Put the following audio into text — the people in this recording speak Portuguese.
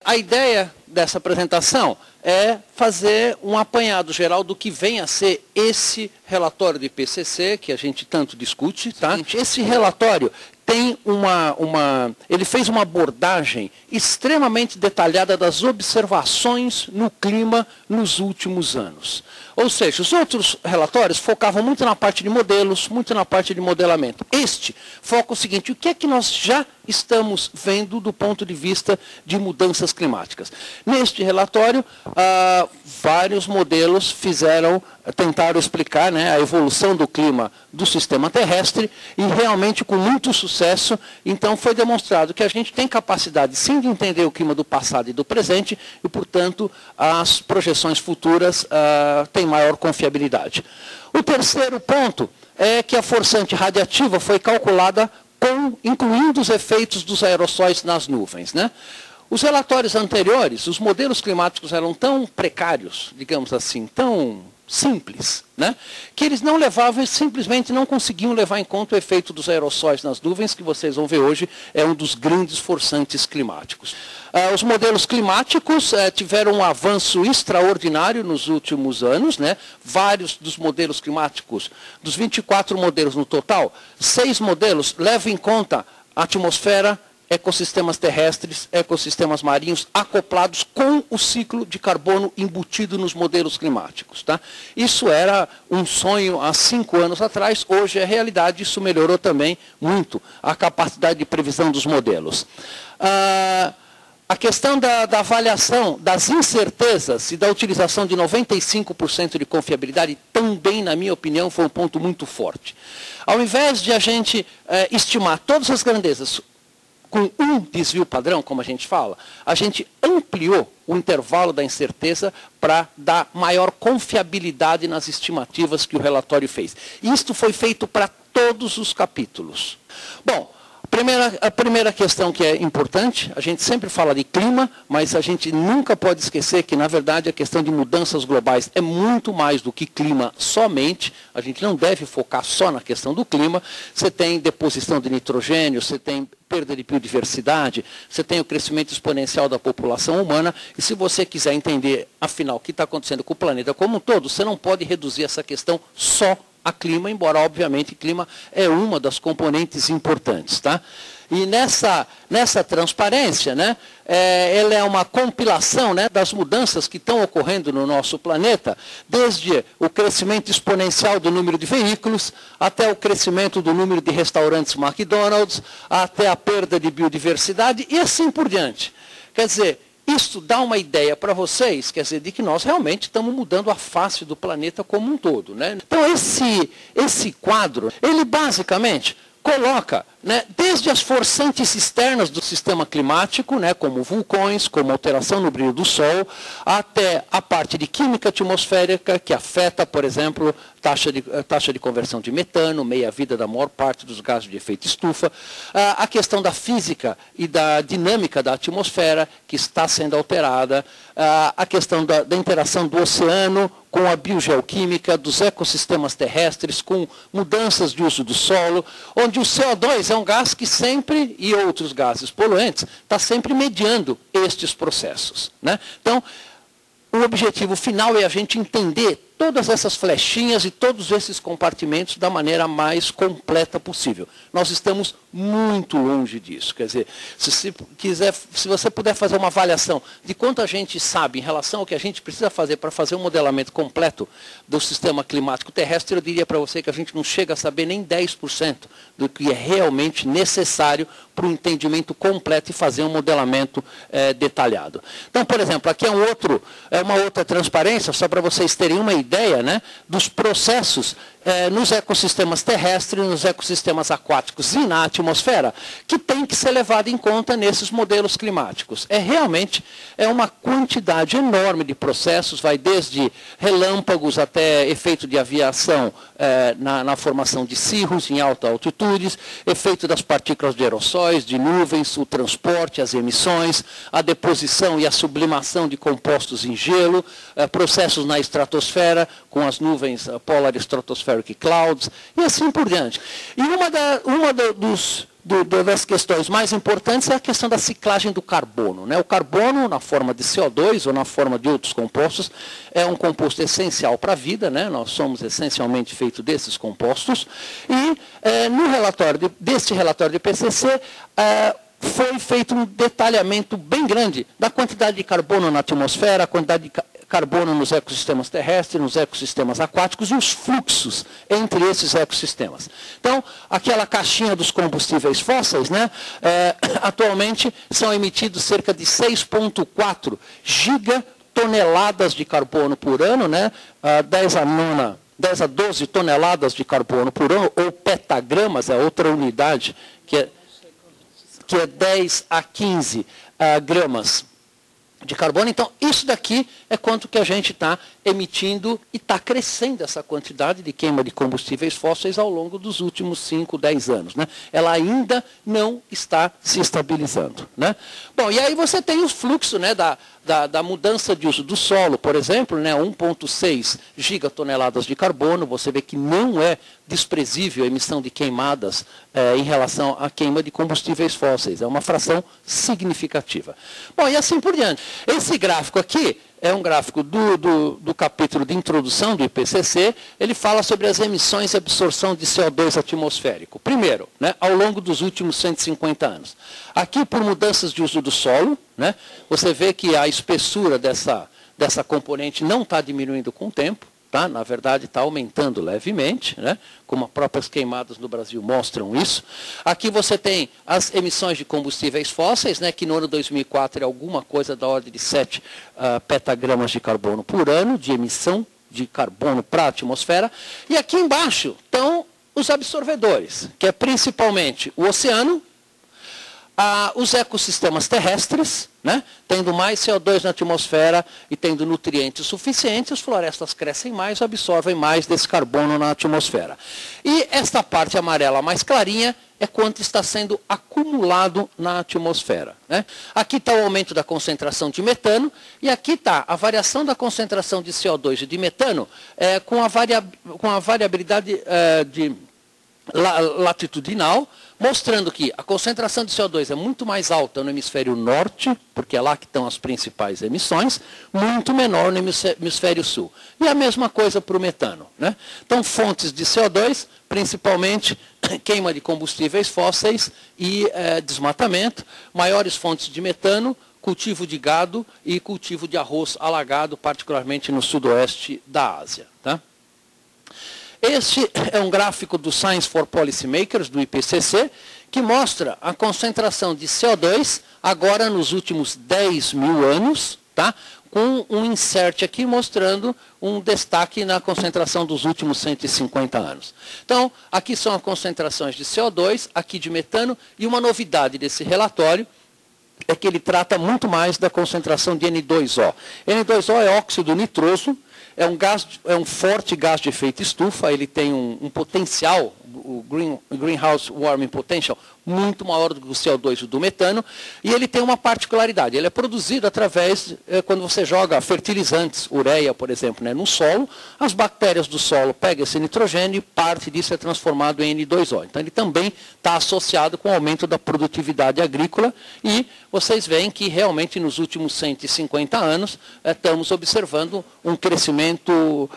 A ideia dessa apresentação é fazer um apanhado geral do que vem a ser esse relatório do IPCC, que a gente tanto discute. Tá? Esse relatório tem ele fez uma abordagem extremamente detalhada das observações no clima nos últimos anos. Ou seja, os outros relatórios focavam muito na parte de modelos, muito na parte de modelamento. Este foca o seguinte: o que é que nós já estamos vendo do ponto de vista de mudanças climáticas? Neste relatório, vários modelos tentaram explicar, né, a evolução do clima do sistema terrestre, e realmente com muito sucesso. Então foi demonstrado que a gente tem capacidade sim de entender o clima do passado e do presente, e portanto as projeções futuras têm maior confiabilidade. O terceiro ponto é que a forçante radiativa foi calculada incluindo os efeitos dos aerossóis nas nuvens, né? Os relatórios anteriores, os modelos climáticos eram tão precários, digamos assim, tão simples, né, que eles simplesmente não conseguiam levar em conta o efeito dos aerossóis nas nuvens, que vocês vão ver hoje é um dos grandes forçantes climáticos. Os modelos climáticos tiveram um avanço extraordinário nos últimos anos, né? Vários dos modelos climáticos, dos 24 modelos no total, 6 modelos levam em conta a atmosfera, ecossistemas terrestres, ecossistemas marinhos, acoplados com o ciclo de carbono embutido nos modelos climáticos. Tá? Isso era um sonho há 5 anos atrás, hoje é realidade, isso melhorou também muito a capacidade de previsão dos modelos. A questão da avaliação das incertezas e da utilização de 95% de confiabilidade também, na minha opinião, foi um ponto muito forte. Ao invés de a gente estimar todas as grandezas com um desvio padrão, como a gente fala, a gente ampliou o intervalo da incerteza para dar maior confiabilidade nas estimativas que o relatório fez. Isto foi feito para todos os capítulos. Bom, a primeira questão que é importante, a gente sempre fala de clima, mas a gente nunca pode esquecer que, na verdade, a questão de mudanças globais é muito mais do que clima somente. A gente não deve focar só na questão do clima. Você tem deposição de nitrogênio, você tem perda de biodiversidade, você tem o crescimento exponencial da população humana, e se você quiser entender, afinal, o que está acontecendo com o planeta como um todo, você não pode reduzir essa questão só a clima, embora, obviamente, clima é uma das componentes importantes. Tá? E nessa transparência, né, ela é uma compilação, né, das mudanças que estão ocorrendo no nosso planeta, desde o crescimento exponencial do número de veículos, até o crescimento do número de restaurantes McDonald's, até a perda de biodiversidade e assim por diante. Quer dizer, isso dá uma ideia para vocês, quer dizer, de que nós realmente estamos mudando a face do planeta como um todo. Né? Então, esse quadro, ele basicamente coloca, né, desde as forçantes externas do sistema climático, né, como vulcões, como alteração no brilho do Sol, até a parte de química atmosférica, que afeta, por exemplo, taxa de conversão de metano, meia-vida da maior parte dos gases de efeito estufa, a questão da física e da dinâmica da atmosfera, que está sendo alterada, a questão da interação do oceano com a biogeoquímica, dos ecossistemas terrestres, com mudanças de uso do solo, onde o CO2 é um gás que sempre, e outros gases poluentes, está sempre mediando estes processos. Né? Então, o objetivo final é a gente entender todas essas flechinhas e todos esses compartimentos da maneira mais completa possível. Nós estamos muito longe disso. Quer dizer, se você puder fazer uma avaliação de quanto a gente sabe em relação ao que a gente precisa fazer para fazer um modelamento completo do sistema climático terrestre, eu diria para você que a gente não chega a saber nem 10% do que é realmente necessário para um entendimento completo e fazer um modelamento detalhado. Então, por exemplo, aqui é uma outra transparência, só para vocês terem uma ideia, né, dos processos nos ecossistemas terrestres, nos ecossistemas aquáticos e na atmosfera, que tem que ser levado em conta nesses modelos climáticos. Realmente uma quantidade enorme de processos, vai desde relâmpagos até efeito de aviação na formação de cirros em altas altitudes, efeito das partículas de aerossóis, de nuvens, o transporte, as emissões, a deposição e a sublimação de compostos em gelo, processos na estratosfera, com as nuvens Polar Stratospheric Clouds, e assim por diante. E dos das questões mais importantes é a questão da ciclagem do carbono, né? O carbono, na forma de CO2 ou na forma de outros compostos, é um composto essencial para a vida, né? Nós somos essencialmente feitos desses compostos. E no relatório deste relatório de IPCC, foi feito um detalhamento bem grande da quantidade de carbono na atmosfera, a quantidade de carbono nos ecossistemas terrestres, nos ecossistemas aquáticos e os fluxos entre esses ecossistemas. Então, aquela caixinha dos combustíveis fósseis, né, atualmente são emitidos cerca de 6,4 gigatoneladas de carbono por ano, né, 10 a 12 toneladas de carbono por ano, ou petagramas, é outra unidade, que é 10 a 15 gramas de carbono. Então, isso daqui é quanto que a gente está emitindo e está crescendo essa quantidade de queima de combustíveis fósseis ao longo dos últimos 5, 10 anos. Né? Ela ainda não está se estabilizando. Né? Bom, e aí você tem o fluxo, né, da mudança de uso do solo, por exemplo, né, 1,6 gigatoneladas de carbono. Você vê que não é desprezível a emissão de queimadas em relação à queima de combustíveis fósseis. É uma fração significativa. Bom, e assim por diante. Esse gráfico aqui é um gráfico do capítulo de introdução do IPCC. Ele fala sobre as emissões e absorção de CO2 atmosférico. Primeiro, né, ao longo dos últimos 150 anos. Aqui, por mudanças de uso do solo, né, você vê que a espessura dessa componente não está diminuindo com o tempo. Tá? Na verdade, está aumentando levemente, né? Como as próprias queimadas no Brasil mostram isso. Aqui você tem as emissões de combustíveis fósseis, né? Que no ano 2004 é alguma coisa da ordem de 7 petagramas de carbono por ano, de emissão de carbono para a atmosfera. E aqui embaixo estão os absorvedores, que é principalmente o oceano, os ecossistemas terrestres, né, tendo mais CO2 na atmosfera e tendo nutrientes suficientes, as florestas crescem mais, absorvem mais desse carbono na atmosfera. E esta parte amarela mais clarinha é quanto está sendo acumulado na atmosfera. Né? Aqui está o aumento da concentração de metano, e aqui está a variação da concentração de CO2 e de metano com a variabilidade latitudinal, mostrando que a concentração de CO2 é muito mais alta no hemisfério norte, porque é lá que estão as principais emissões, muito menor no hemisfério sul. E a mesma coisa para o metano. Né? Então, fontes de CO2, principalmente queima de combustíveis fósseis e desmatamento, maiores fontes de metano, cultivo de gado e cultivo de arroz alagado, particularmente no sudoeste da Ásia. Tá? Este é um gráfico do Science for Policymakers, do IPCC, que mostra a concentração de CO2 agora nos últimos 10 mil anos, tá? Com um insert aqui mostrando um destaque na concentração dos últimos 150 anos. Então, aqui são as concentrações de CO2, aqui de metano, e uma novidade desse relatório é que ele trata muito mais da concentração de N2O. N2O é óxido nitroso, é um forte gás de efeito estufa, ele tem um potencial, o Greenhouse Warming Potential, muito maior do que o CO2 do metano, e ele tem uma particularidade, ele é produzido através, quando você joga fertilizantes, ureia, por exemplo, né, no solo, as bactérias do solo pegam esse nitrogênio e parte disso é transformado em N2O. Então ele também está associado com o aumento da produtividade agrícola, e vocês veem que realmente nos últimos 150 anos estamos observando um crescimento